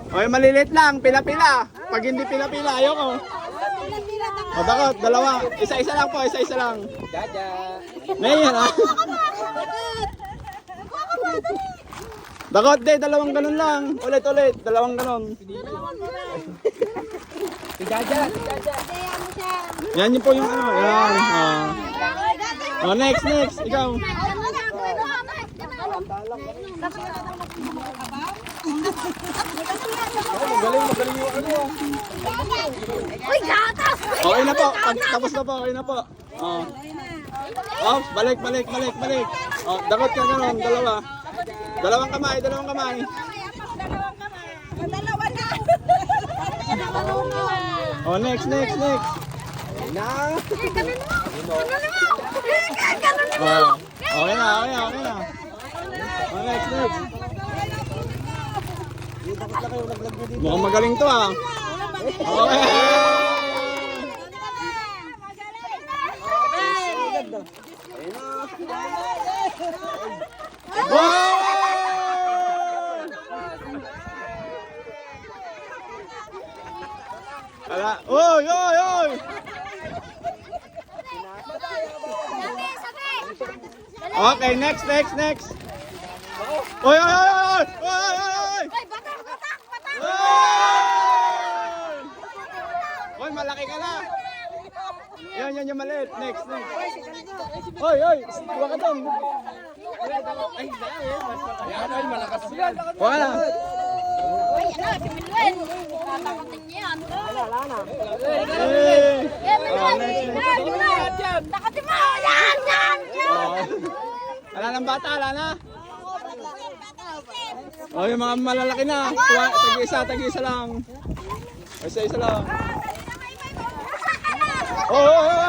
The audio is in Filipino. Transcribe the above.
Okay, maliliit lang. Pila-pila. Pag hindi pila-pila, ayoko. O, dakot. Dalawa. Isa-isa lang po. Isa-isa lang. May yan, ha? Dakot, de. Dalawang ganun lang. Ulit-ulit. Dalawang ganun. Si Jaja. Yan yun po yung ano. Yan. O, next. Ikaw. Magaling yung ano. Uy, gatas! Okay na po. Tapos na po. Okay na po. Oh, balik. Oh, dakot ka ganun. Dalawa. Dalawang kamay. Dalawa na. Oh, next. Oh, okay na. Oh, next. Mukhang magaling to, ah. Okay. Ala, oy! Okay, next. Oy! Oy, malaki ka na. Yan yung maliit. Next. Oy! Kuha ka doon. Ay, malakas yan. Kuha na. Uy, ano, si Milwen. Tatakotin niya yan. Takatin mo! Yan! Wala ng bata, wala na. Oh, yung mga malalaki na. Tag-isa lang. Isa lang. Oh!